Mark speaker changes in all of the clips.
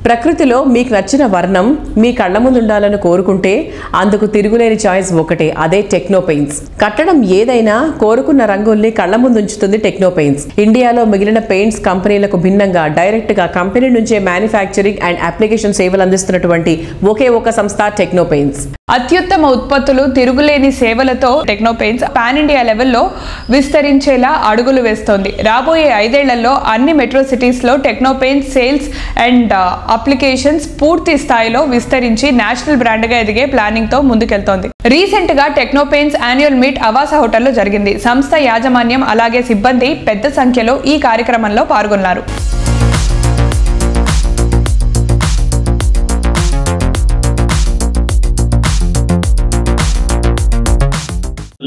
Speaker 1: ప్రకృతిలో మీకు నచ్చిన వర్ణం మీ కళ్ళ ముందు ఉండాలని కోరుకుంటే అందుకు తిరుగులేని చాయిస్ ఒకటే, అదే టెక్నో పెయింట్స్. కట్టడం ఏదైనా కోరుకున్న రంగుల్ని కళ్ళ ముందు ఉంచుతుంది టెక్నో పెయింట్స్. ఇండియాలో మిగిలిన పెయింట్స్ కంపెనీలకు భిన్నంగా డైరెక్ట్ గా కంపెనీ నుంచే మ్యానుఫ్యాక్చరింగ్ అండ్ అప్లికేషన్ సేవలు అందిస్తున్నటువంటి ఒకే ఒక సంస్థ టెక్నో పెయింట్స్.
Speaker 2: అత్యుత్తమ ఉత్పత్తులు, తిరుగులేని సేవలతో టెక్నో పెయింట్స్ పాన్ ఇండియా లెవెల్లో విస్తరించేలా అడుగులు వేస్తోంది. రాబోయే 5 ఏళ్లలో అన్ని మెట్రో సిటీస్ లో techno paints sales and applications పూర్తి స్థాయిలో విస్తరించి నేషనల్ బ్రాండ్ గా ఎదిగే ప్లానింగ్ తో ముందుకెళ్తోంది. రీసెంట్ గా టెక్నో పెయింట్స్ యాన్యువల్ మీట్ అవాస హోటల్లో జరిగింది. సంస్థ యాజమాన్యం అలాగే సిబ్బంది పెద్ద సంఖ్యలో ఈ కార్యక్రమంలో పాల్గొన్నారు.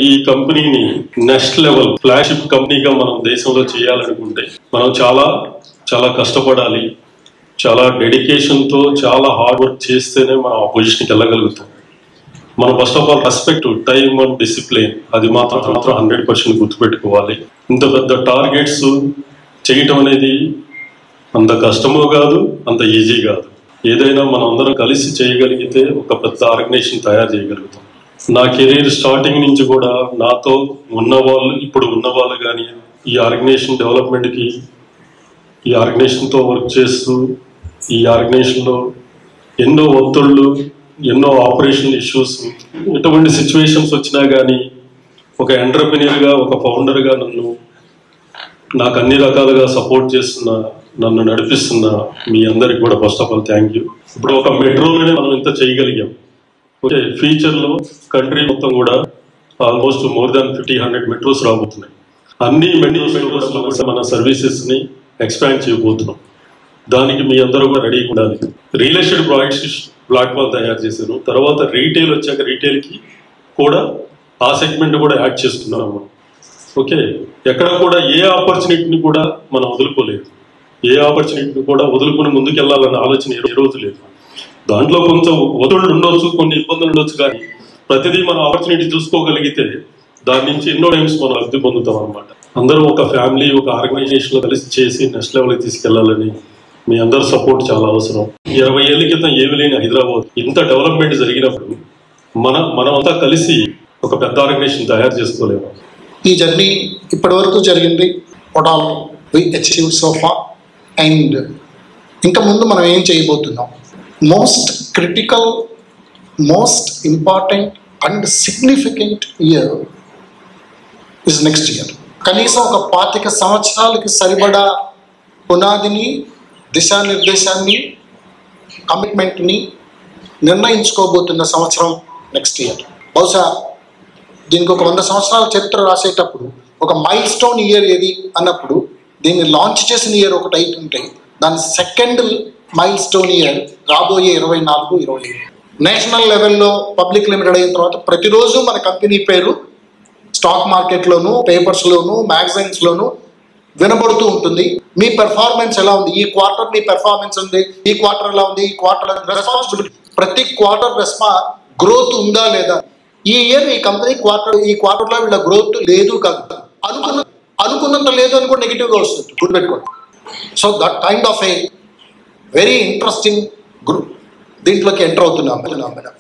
Speaker 3: ఈ కంపెనీని నెక్స్ట్ లెవెల్ ఫ్లాగ్షిప్ కంపెనీగా మనం దేశంలో చేయాలనుకుంటే మనం చాలా కష్టపడాలి. చాలా డెడికేషన్తో చాలా హార్డ్ వర్క్ చేస్తేనే మనం ఆ పొజిషన్కి వెళ్ళగలుగుతాం. మనం first of all respect, time and discipline, అది మాత్రం 100% గుర్తుపెట్టుకోవాలి. ఇంత పెద్ద టార్గెట్స్ చేయటం అనేది అంత కష్టమో కాదు, అంత ఈజీ కాదు. ఏదైనా మనం అందరం కలిసి చేయగలిగితే ఒక పెద్ద ఆర్గనైజేషన్ తయారు చేయగలుగుతాం. నా కెరీర్ స్టార్టింగ్ నుంచి కూడా నాతో ఉన్నవాళ్ళు, ఇప్పుడు ఉన్నవాళ్ళు కానీ ఈ ఆర్గనైజేషన్ డెవలప్మెంట్కి, ఈ ఆర్గనైజేషన్తో వర్క్ చేస్తూ ఈ ఆర్గనైజేషన్లో ఎన్నో ఒత్తిళ్ళు, ఎన్నో ఆపరేషనల్ ఇష్యూస్, ఎటువంటి సిచ్యువేషన్స్ వచ్చినా కానీ ఒక ఎంటర్ప్రెన్యూర్గా, ఒక ఫౌండర్గా నాకు అన్ని రకాలుగా సపోర్ట్ చేస్తున్న, నన్ను నడిపిస్తున్న మీ అందరికి కూడా first of all thank you. ఇప్పుడు ఒక మెట్రోలోనే మనం ఇంత చేయగలిగాం. ఓకే, ఫ్యూచర్లో కంట్రీ మొత్తం కూడా ఆల్మోస్ట్ మోర్ దాన్ 50-100 మెట్రోస్ రాబోతున్నాయి. అన్ని మెట్రోస్లో కూడా మన సర్వీసెస్ని ఎక్స్పాండ్ చేయబోతున్నాం. దానికి మీ అందరూ కూడా రెడీగా ఉండాలి. రియల్ ఎస్టేట్ ప్రాజెక్ట్స్ ప్లాట్ఫామ్ తయారు చేశాను. తర్వాత రీటైల్ వచ్చాక రీటైల్కి కూడా ఆ సెగ్మెంట్ కూడా యాడ్ చేస్తున్నాము. ఓకే, ఎక్కడ కూడా ఏ ఆపర్చునిటీని కూడా మనం వదులుకోలేదు. ఏ ఆపర్చునిటీని కూడా వదులుకుని ముందుకెళ్లాలన్న ఆలోచన ఏ రోజు లేదు. దాంట్లో కొంచెం ఒత్తిళ్ళు ఉండొచ్చు, కొన్ని ఇబ్బందులు ఉండొచ్చు, కానీ ప్రతిదీ మనం ఆపర్చునిటీ చూసుకోగలిగితే దాని నుంచి ఎన్నో టైమ్స్ మనం లబ్ధి పొందుతాం అనమాట. అందరూ ఒక ఫ్యామిలీ, ఒక ఆర్గనైజేషన్లో కలిసి చేసి నెక్స్ట్ లెవెల్కి తీసుకెళ్లాలని మీ అందరి సపోర్ట్ చాలా అవసరం. 20 ఏళ్ల క్రితం ఏమి లేని హైదరాబాద్ ఇంత డెవలప్మెంట్ జరిగినప్పుడు మనమంతా కలిసి ఒక పెద్ద ఆర్గనైజేషన్ తయారు చేసుకోలేము.
Speaker 4: ఈ జర్నీ ఇప్పటి వరకు జరిగింది. What all we achieve so far, and ఇంకా ముందు మనం ఏం చేయబోతున్నాం. Most critical, most important and significant year is next year. కనీసం ఒక 25 సంవత్సరాలకి సరిపడా పునాదిని, దిశానిర్దేశాన్ని, కమిట్మెంట్ని నిర్ణయించుకోబోతున్న సంవత్సరం నెక్స్ట్ ఇయర్. బహుశా దీనికి ఒక 100 సంవత్సరాల చరిత్ర రాసేటప్పుడు ఒక మైల్ స్టోన్ ఇయర్ ఏది అన్నప్పుడు దీన్ని లాంచ్ చేసిన ఇయర్ ఒకటి అయితే దాని సెకండ్ మైల్ స్టోన్ ఇయర్ రాబోయే 24-25. నేషనల్ లెవెల్లో పబ్లిక్ లిమిటెడ్ అయిన తర్వాత ప్రతిరోజు మన కంపెనీ పేరు స్టాక్ మార్కెట్లోను, పేపర్స్లోను, మ్యాగజైన్స్లోను వినబడుతూ ఉంటుంది. మీ పెర్ఫార్మెన్స్ ఎలా ఉంది, ఈ క్వార్టర్ మీ పెర్ఫార్మెన్స్ ఉంది, ఈ క్వార్టర్ ఎలా ఉంది, ఈ క్వార్టర్ రెస్పాన్సిబిలిటీ, ప్రతి క్వార్టర్ గ్రోత్ ఉందా లేదా. ఈ ఇయర్ ఈ కంపెనీ ఈ క్వార్టర్లో వీళ్ళ గ్రోత్ లేదు కాదు, అనుకున్నంత లేదు అని కూడా నెగిటివ్గా వస్తుంది, గుర్తుపెట్టుకోండి. So that kind of a very interesting group దీంట్లోకి ఎంటర్ అవుతున్నాం మేడం.